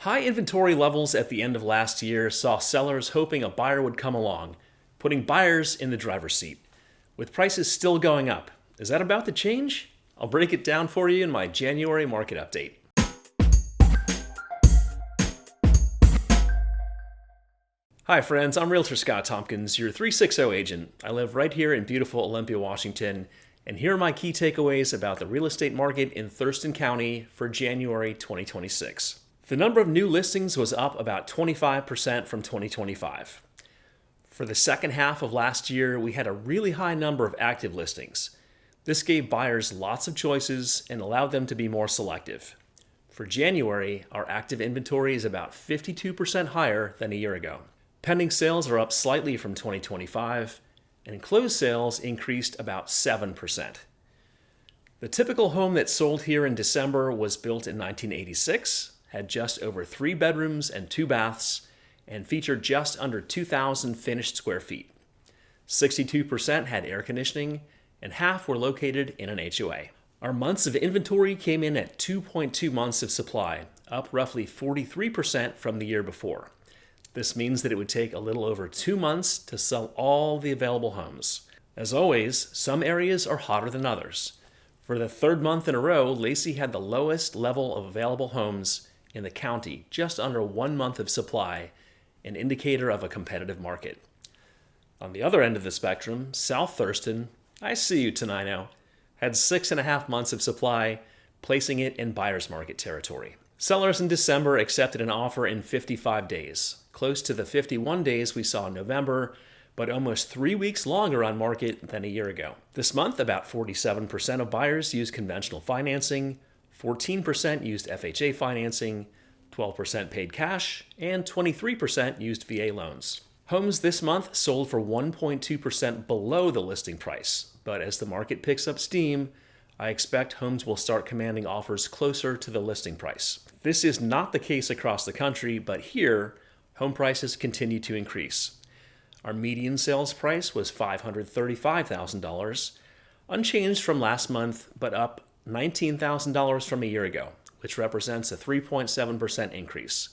High inventory levels at the end of last year saw sellers hoping a buyer would come along, putting buyers in the driver's seat. With prices still going up, is that about to change? I'll break it down for you in my January market update. Hi friends, I'm Realtor Scott Tompkins, your 360 agent. I live right here in beautiful Olympia, Washington, and here are my key takeaways about the real estate market in Thurston County for January 2026. The number of new listings was up about 25% from 2025. For the second half of last year, we had a really high number of active listings. This gave buyers lots of choices and allowed them to be more selective. For January, our active inventory is about 52% higher than a year ago. Pending sales are up slightly from 2025, and closed sales increased about 7%. The typical home that sold here in December was built in 1986, had just over 3 bedrooms and 2 baths, and featured just under 2,000 finished square feet. 62% had air conditioning, and half were located in an HOA. Our months of inventory came in at 2.2 months of supply, up roughly 43% from the year before. This means that it would take a little over 2 months to sell all the available homes. As always, some areas are hotter than others. For the third month in a row, Lacey had the lowest level of available homes in the county, just under 1 month of supply, an indicator of a competitive market. On the other end of the spectrum, South Thurston, I see you, Tenino, had 6.5 months of supply, placing it in buyer's market territory. Sellers in December accepted an offer in 55 days, close to the 51 days we saw in November, but almost 3 weeks longer on market than a year ago. This month, about 47% of buyers used conventional financing, 14% used FHA financing, 12% paid cash, and 23% used VA loans. Homes this month sold for 1.2% below the listing price, but as the market picks up steam, I expect homes will start commanding offers closer to the listing price. This is not the case across the country, but here, home prices continue to increase. Our median sales price was $535,000, unchanged from last month, but up $19,000 from a year ago, which represents a 3.7% increase.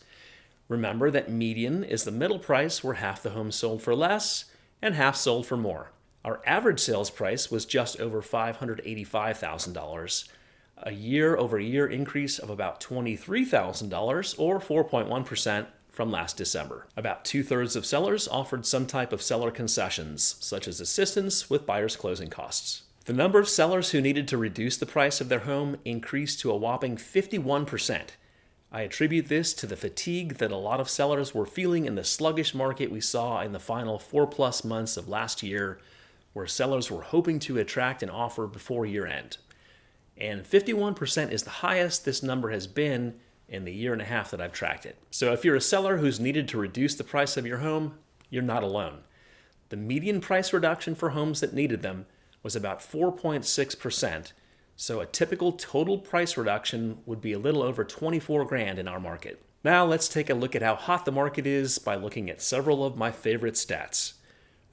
Remember that median is the middle price where half the homes sold for less and half sold for more. Our average sales price was just over $585,000, a year-over-year increase of about $23,000 or 4.1% from last December. About 2/3 of sellers offered some type of seller concessions, such as assistance with buyers' closing costs. The number of sellers who needed to reduce the price of their home increased to a whopping 51%. I attribute this to the fatigue that a lot of sellers were feeling in the sluggish market we saw in the final 4+ months of last year, where sellers were hoping to attract an offer before year end. And 51% is the highest this number has been in the year and a half that I've tracked it. So if you're a seller who's needed to reduce the price of your home, you're not alone. The median price reduction for homes that needed them was about 4.6%, so a typical total price reduction would be a little over $24,000 in our market. Now let's take a look at how hot the market is by looking at several of my favorite stats.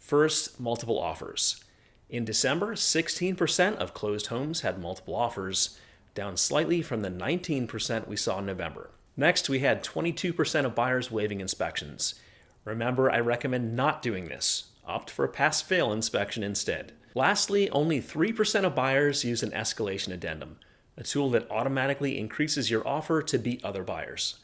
First, multiple offers. In December, 16% of closed homes had multiple offers, down slightly from the 19% we saw in November. Next, we had 22% of buyers waiving inspections. Remember, I recommend not doing this. Opt for a pass-fail inspection instead. Lastly, only 3% of buyers use an escalation addendum, a tool that automatically increases your offer to beat other buyers.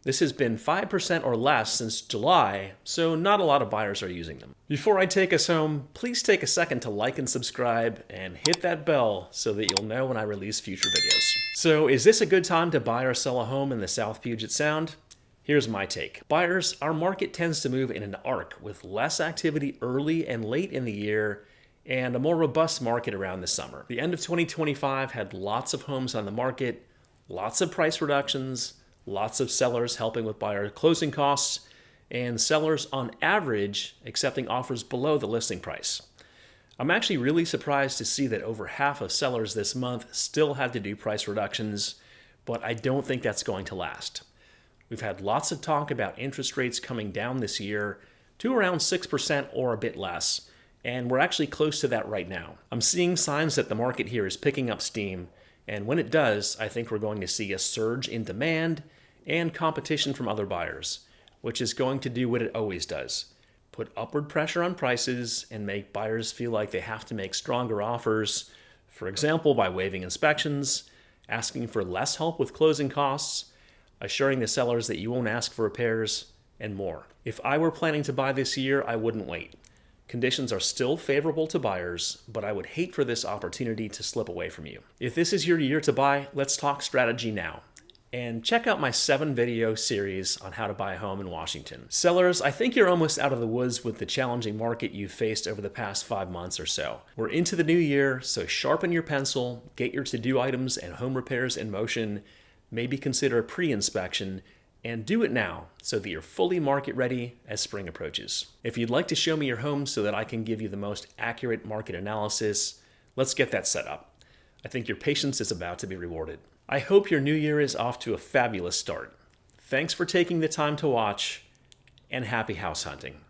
This has been 5% or less since July, so not a lot of buyers are using them. Before I take us home, please take a second to like and subscribe and hit that bell so that you'll know when I release future videos. So is this a good time to buy or sell a home in the South Puget Sound? Here's my take. Buyers, our market tends to move in an arc with less activity early and late in the year and a more robust market around the summer. The end of 2025 had lots of homes on the market, lots of price reductions, lots of sellers helping with buyer closing costs, and sellers on average accepting offers below the listing price. I'm actually really surprised to see that over half of sellers this month still had to do price reductions, but I don't think that's going to last. We've had lots of talk about interest rates coming down this year to around 6% or a bit less, and we're actually close to that right now. I'm seeing signs that the market here is picking up steam, and when it does, I think we're going to see a surge in demand and competition from other buyers, which is going to do what it always does: put upward pressure on prices and make buyers feel like they have to make stronger offers, for example, by waiving inspections, asking for less help with closing costs, assuring the sellers that you won't ask for repairs, and more. If I were planning to buy this year, I wouldn't wait. Conditions are still favorable to buyers, but I would hate for this opportunity to slip away from you. If this is your year to buy, let's talk strategy now. And check out my 7-video series on how to buy a home in Washington. Sellers, I think you're almost out of the woods with the challenging market you've faced over the past 5 months or so. We're into the new year, so sharpen your pencil, get your to-do items and home repairs in motion, maybe consider a pre-inspection, and do it now so that you're fully market ready as spring approaches. If you'd like to show me your home so that I can give you the most accurate market analysis, let's get that set up. I think your patience is about to be rewarded. I hope your new year is off to a fabulous start. Thanks for taking the time to watch, and happy house hunting.